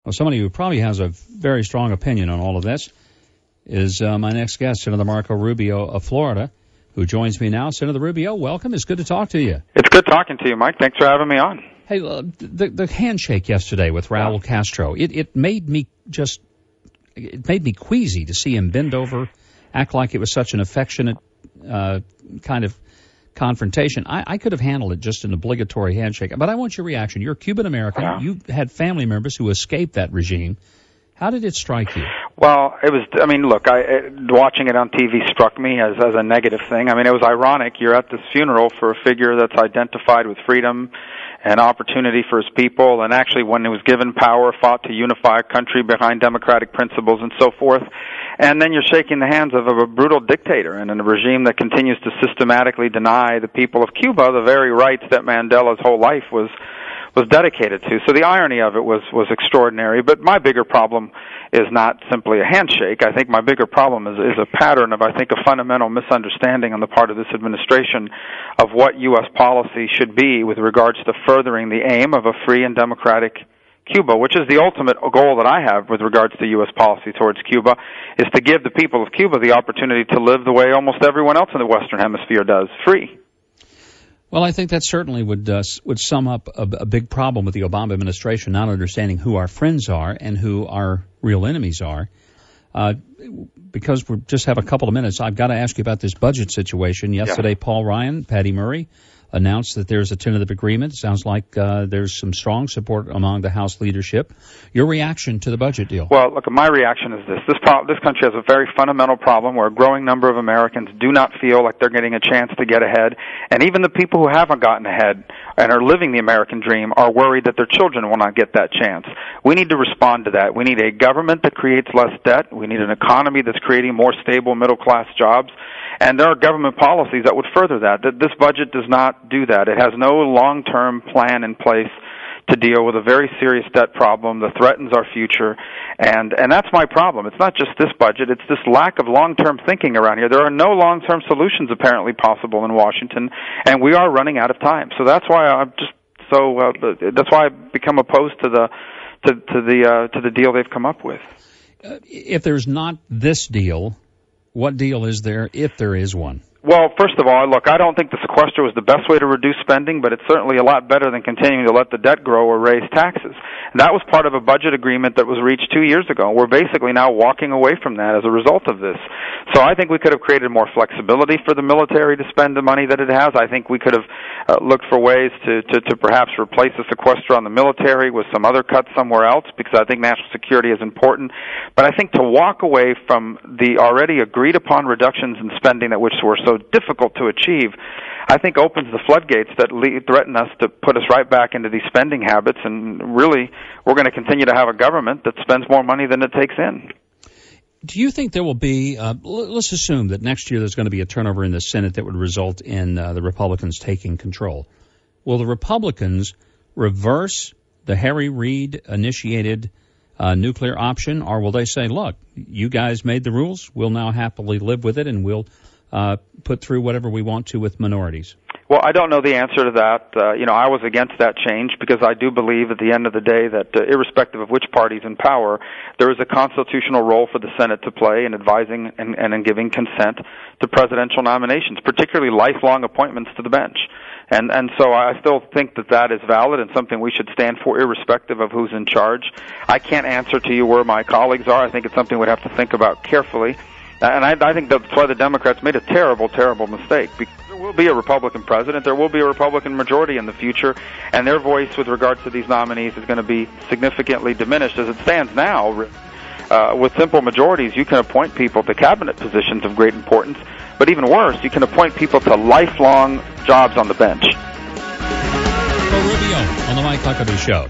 Well, somebody who probably has a very strong opinion on all of this is my next guest, Senator Marco Rubio of Florida, who joins me now. Senator Rubio, welcome. It's good to talk to you. It's good talking to you, Mike. Thanks for having me on. Hey, the handshake yesterday with Raul Castro, it made me queasy to see him bend over, act like it was such an affectionate kind of confrontation. I could have handled it just an obligatory handshake, but I want your reaction. You're Cuban American. Yeah. You had family members who escaped that regime. How did it strike you? Well, it was, look, watching it on TV struck me as a negative thing. It was ironic. You're at this funeral for a figure that's identified with freedom and opportunity for his people, and actually when he was given power, fought to unify a country behind democratic principles and so forth. And then you're shaking the hands of a brutal dictator and a regime that continues to systematically deny the people of Cuba the very rights that Mandela's whole life was dedicated to. So the irony of it was extraordinary. But my bigger problem is not simply a handshake. I think my bigger problem is a pattern of, a fundamental misunderstanding on the part of this administration of what U.S. policy should be with regards to furthering the aim of a free and democratic Cuba, which is the ultimate goal that I have with regards to U.S. policy towards Cuba, is to give the people of Cuba the opportunity to live the way almost everyone else in the Western Hemisphere does, free. Well, I think that certainly would sum up a big problem with the Obama administration, not understanding who our friends are and who our real enemies are. Because we just have a couple of minutes, I've got to ask you about this budget situation. Yesterday, Paul Ryan, Patty Murray, announced that there's a tentative agreement. It sounds like there's some strong support among the House leadership. Your reaction to the budget deal? Well, look, my reaction is this. This country has a very fundamental problem where a growing number of Americans do not feel like they're getting a chance to get ahead. And even the people who haven't gotten ahead and are living the American dream are worried that their children will not get that chance. We need to respond to that. We need a government that creates less debt. We need an economy that's creating more stable middle-class jobs. And there are government policies that would further that. This budget does not do that. It has no long-term plan in place to deal with a very serious debt problem that threatens our future. And that's my problem. It's not just this budget. It's this lack of long-term thinking around here. There are no long-term solutions apparently possible in Washington, and we are running out of time. So that's why that's why I've become opposed to the deal they've come up with. If there's not this deal, what deal is there, if there is one? Well, first of all, look, I don't think the sequester was the best way to reduce spending, but it's certainly a lot better than continuing to let the debt grow or raise taxes. And that was part of a budget agreement that was reached 2 years ago. We're basically now walking away from that as a result of this. So I think we could have created more flexibility for the military to spend the money that it has. I think we could have looked for ways to perhaps replace the sequester on the military with some other cuts somewhere else, because I think national security is important. But I think to walk away from the already agreed upon reductions in spending that which were so difficult to achieve, I think opens the floodgates that threaten us to put us right back into these spending habits, and really we're going to continue to have a government that spends more money than it takes in. Do you think there will be, let's assume that next year there's going to be a turnover in the Senate that would result in the Republicans taking control. Will the Republicans reverse the Harry Reid initiated nuclear option, or will they say, look, you guys made the rules, we'll now happily live with it, and we'll put through whatever we want to with minorities? Well, I don't know the answer to that. I was against that change because I do believe at the end of the day that irrespective of which party's in power, there is a constitutional role for the Senate to play in advising and in giving consent to presidential nominations, particularly lifelong appointments to the bench. And so I still think that is valid and something we should stand for irrespective of who's in charge. I can't answer to you where my colleagues are. I think it's something we'd have to think about carefully. And I think that's why the Democrats made a terrible, terrible mistake. Because there will be a Republican president, there will be a Republican majority in the future, and their voice with regards to these nominees is going to be significantly diminished. As it stands now, with simple majorities, you can appoint people to cabinet positions of great importance, but even worse, you can appoint people to lifelong jobs on the bench. Rubio on the Mike Huckabee Show.